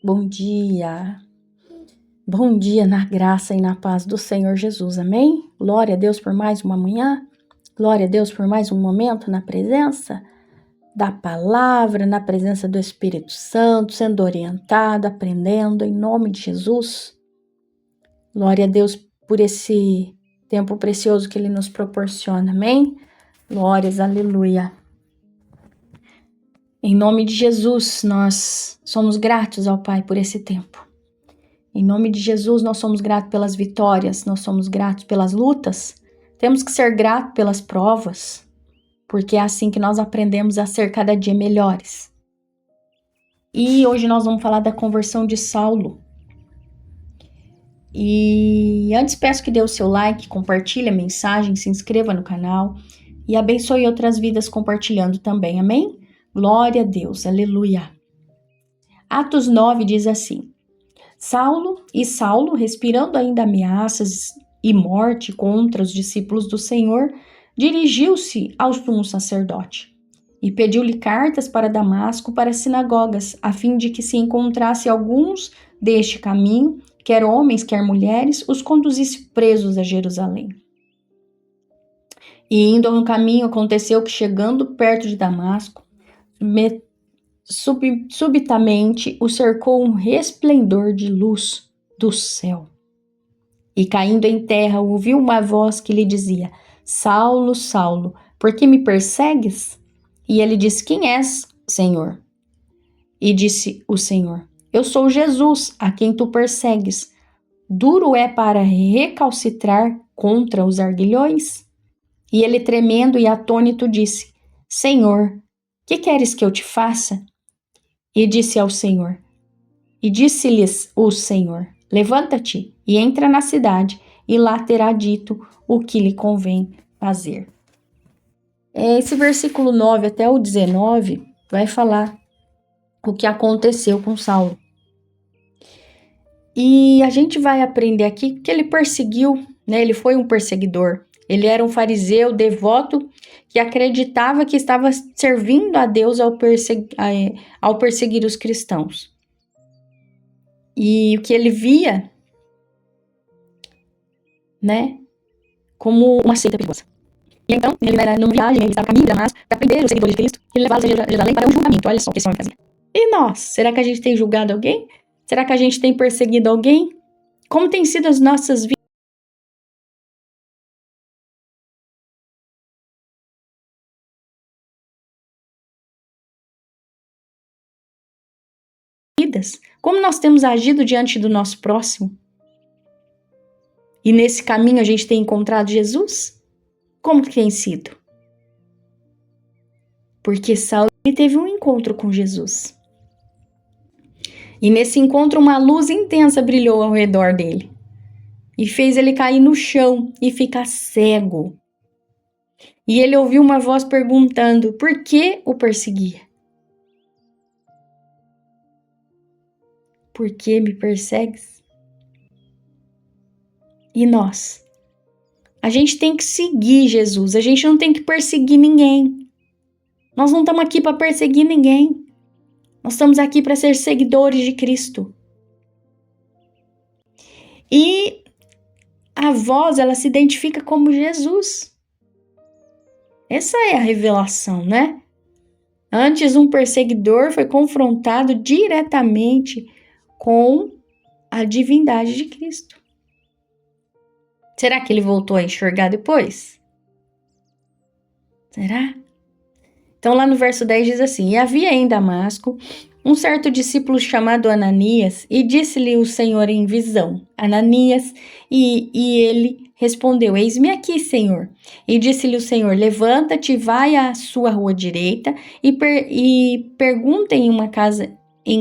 Bom dia. Bom dia na graça e na paz do Senhor Jesus, amém? Glória a Deus por mais uma manhã, glória a Deus por mais um momento na presença da palavra, na presença do Espírito Santo, sendo orientado, aprendendo, em nome de Jesus. Glória a Deus por esse tempo precioso que Ele nos proporciona, amém? Glórias, aleluia. Em nome de Jesus, nós somos gratos ao Pai por esse tempo. Em nome de Jesus, nós somos gratos pelas vitórias, nós somos gratos pelas lutas. Temos que ser gratos pelas provas, porque é assim que nós aprendemos a ser cada dia melhores. E hoje nós vamos falar da conversão de Saulo. E antes peço que dê o seu like, compartilhe a mensagem, se inscreva no canal e abençoe outras vidas compartilhando também, amém? Glória a Deus, aleluia. Atos 9 diz assim: Saulo, respirando ainda ameaças e morte contra os discípulos do Senhor, dirigiu-se ao sumo sacerdote e pediu-lhe cartas para Damasco, para as sinagogas, a fim de que se encontrasse alguns deste caminho, quer homens, quer mulheres, os conduzisse presos a Jerusalém. E indo no caminho, aconteceu que, chegando perto de Damasco, subitamente o cercou um resplendor de luz do céu. E caindo em terra, ouviu uma voz que lhe dizia: Saulo, Saulo, por que me persegues? E ele disse: Quem és, Senhor? E disse o Senhor: Eu sou Jesus, a quem tu persegues. Duro é para recalcitrar contra os arguilhões? E ele, tremendo e atônito, disse: Senhor, que queres que eu te faça? E disse-lhes o Senhor: Levanta-te e entra na cidade, e lá terá dito o que lhe convém fazer. Esse versículo 9 até o 19 vai falar o que aconteceu com Saulo. E a gente vai aprender aqui que ele perseguiu, né? Ele foi um perseguidor. Ele era um fariseu devoto que acreditava que estava servindo a Deus ao perseguir os cristãos. E o que ele via, né, como uma seita perigosa. E então, ele era numa viagem, ele estava a caminho de Damasco para prender os seguidores de Cristo e levá-los a Jerusalém para um julgamento. Olha só o que esse homem fazia. E nós? Será que a gente tem julgado alguém? Será que a gente tem perseguido alguém? Como têm sido as nossas vidas? Como nós temos agido diante do nosso próximo? E nesse caminho a gente tem encontrado Jesus? Como que tem sido? Porque Saulo teve um encontro com Jesus. E nesse encontro uma luz intensa brilhou ao redor dele. E fez ele cair no chão e ficar cego. E ele ouviu uma voz perguntando por que o perseguia. Por que me persegues? E nós? A gente tem que seguir Jesus, a gente não tem que perseguir ninguém. Nós não estamos aqui para perseguir ninguém. Nós estamos aqui para ser seguidores de Cristo. E a voz, ela se identifica como Jesus. Essa é a revelação, né? Antes, um perseguidor foi confrontado diretamente com a divindade de Cristo. Será que ele voltou a enxergar depois? Será? Então, lá no verso 10 diz assim: E havia em Damasco um certo discípulo chamado Ananias, e disse-lhe o Senhor em visão: Ananias, e ele respondeu: Eis-me aqui, Senhor. E disse-lhe o Senhor: Levanta-te, vai à sua rua direita e pergunta em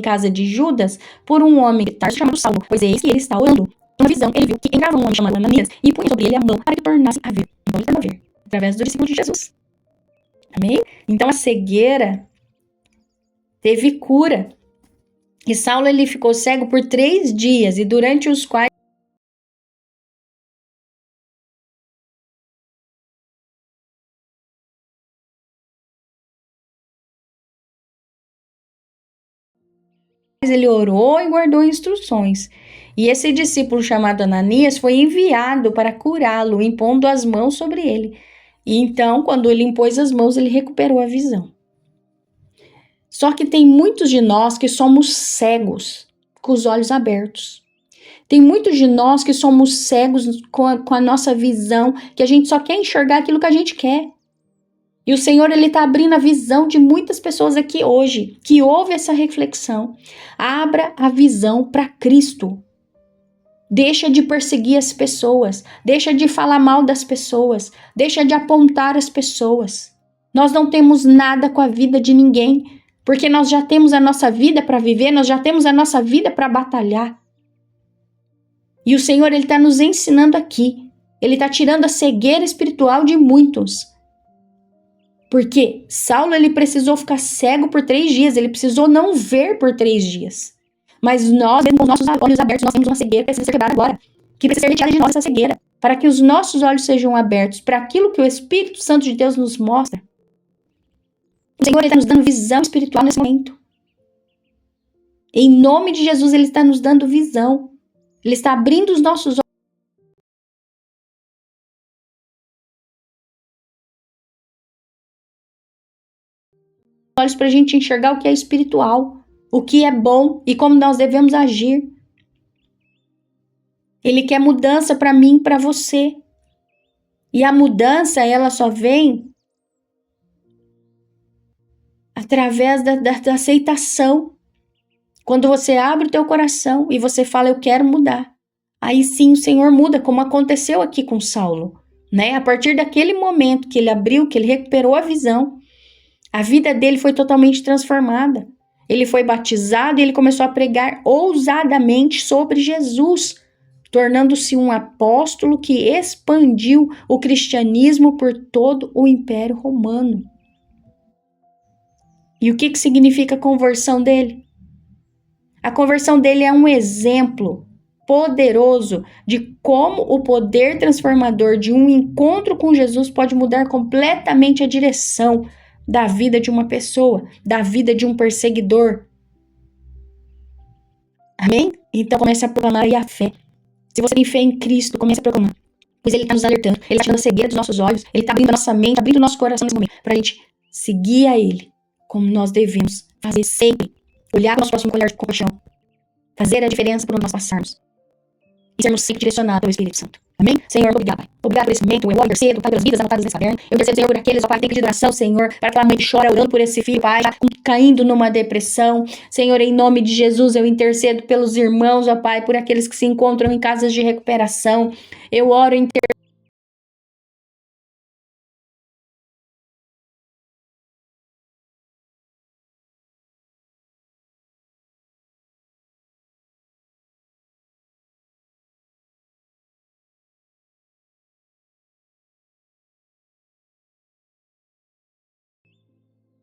casa de Judas por um homem chamado Saulo, pois eis que ele está orando. Numa visão, ele viu que entrava um homem chamado Ananias e punha sobre ele a mão para que tornasse a ver. Então ele tornou a ver, através do discípulo de Jesus. Amém? Então a cegueira teve cura. E Saulo ele ficou cego por 3 dias, e durante os quais ele orou e guardou instruções. E esse discípulo chamado Ananias foi enviado para curá-lo, impondo as mãos sobre ele. E então, quando ele impôs as mãos, ele recuperou a visão. Só que tem muitos de nós que somos cegos, com os olhos abertos. Tem muitos de nós que somos cegos com a nossa visão, que a gente só quer enxergar aquilo que a gente quer. E o Senhor, Ele está abrindo a visão de muitas pessoas aqui hoje, que ouve essa reflexão. Abra a visão para Cristo. Deixa de perseguir as pessoas, deixa de falar mal das pessoas, deixa de apontar as pessoas. Nós não temos nada com a vida de ninguém, porque nós já temos a nossa vida para viver, nós já temos a nossa vida para batalhar. E o Senhor, Ele está nos ensinando aqui. Ele está tirando a cegueira espiritual de muitos. Porque Saulo, ele precisou ficar cego por 3 dias, ele precisou não ver por 3 dias. Mas nós, mesmo com os nossos olhos abertos, nós temos uma cegueira que precisa ser quebrada agora. Que precisa ser retirada de nós essa cegueira. Para que os nossos olhos sejam abertos para aquilo que o Espírito Santo de Deus nos mostra. O Senhor está nos dando visão espiritual nesse momento. Em nome de Jesus, Ele está nos dando visão. Ele está abrindo os nossos olhos para a gente enxergar o que é espiritual, o que é bom e como nós devemos agir. Ele quer mudança para mim e para você. E a mudança, ela só vem através da aceitação. Quando você abre o teu coração e você fala, eu quero mudar. Aí sim o Senhor muda, como aconteceu aqui com Saulo. Né? A partir daquele momento que ele abriu, que ele recuperou a visão, a vida dele foi totalmente transformada. Ele foi batizado e ele começou a pregar ousadamente sobre Jesus, tornando-se um apóstolo que expandiu o cristianismo por todo o Império Romano. E o que significa a conversão dele? A conversão dele é um exemplo poderoso de como o poder transformador de um encontro com Jesus pode mudar completamente a direção da vida de uma pessoa, da vida de um perseguidor. Amém? Então comece a proclamar aí a fé. Se você tem fé em Cristo, comece a proclamar. Pois Ele está nos alertando, Ele está tirando a cegueira dos nossos olhos, Ele está abrindo a nossa mente, abrindo o nosso coração nesse momento, para a gente seguir a Ele, como nós devemos fazer sempre. Olhar para o nosso próximo com olhar de compaixão. Fazer a diferença por onde nós passarmos. E sermos sempre direcionados pelo Espírito Santo. Amém? Senhor, muito obrigado, Pai. Obrigado por esse momento. Eu intercedo, Pai, pelas vidas anotadas nesse caderno. Eu intercedo, Senhor, por aqueles, ó Pai, que tem pedido oração, Senhor, para aquela mãe que chora orando por esse filho, Pai, caindo numa depressão. Senhor, em nome de Jesus, eu intercedo pelos irmãos, ó Pai, por aqueles que se encontram em casas de recuperação. Eu oro em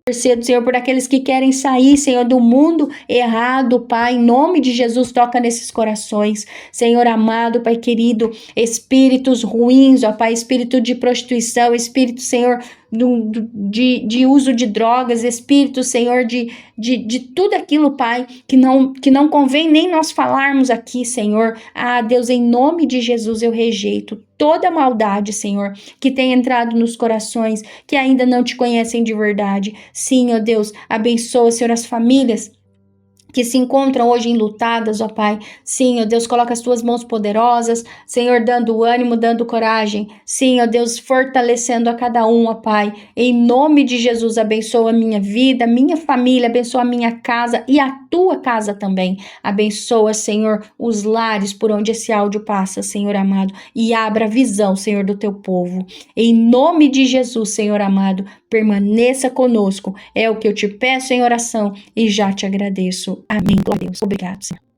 intercedo, Senhor, por aqueles que querem sair, Senhor, do mundo errado, Pai, em nome de Jesus, toca nesses corações, Senhor amado, Pai querido, espíritos ruins, ó Pai, espírito de prostituição, espírito, Senhor, de uso de drogas, espírito, Senhor, de tudo aquilo, Pai, que não convém nem nós falarmos aqui, Senhor. Ah, Deus, em nome de Jesus, eu rejeito toda maldade, Senhor, que tem entrado nos corações que ainda não te conhecem de verdade. Sim, ó Deus, abençoa, Senhor, as famílias que se encontram hoje enlutadas, ó Pai. Sim, ó Deus, coloca as tuas mãos poderosas, Senhor, dando ânimo, dando coragem. Sim, ó Deus, fortalecendo a cada um, ó Pai. Em nome de Jesus, abençoa a minha vida, minha família, abençoa a minha casa e a tua casa também. Abençoa, Senhor, os lares por onde esse áudio passa, Senhor amado, e abra a visão, Senhor, do teu povo. Em nome de Jesus, Senhor amado, permaneça conosco. É o que eu te peço em oração e já te agradeço. Amém. Glória a Deus. Obrigado, Senhor.